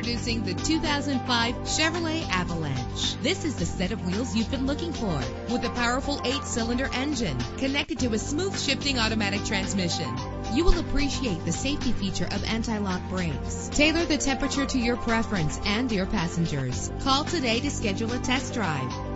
Introducing the 2005 Chevrolet Avalanche. This is the set of wheels you've been looking for, with a powerful 8-cylinder engine connected to a smooth shifting automatic transmission. You will appreciate the safety feature of anti-lock brakes. Tailor the temperature to your preference and your passengers. Call today to schedule a test drive.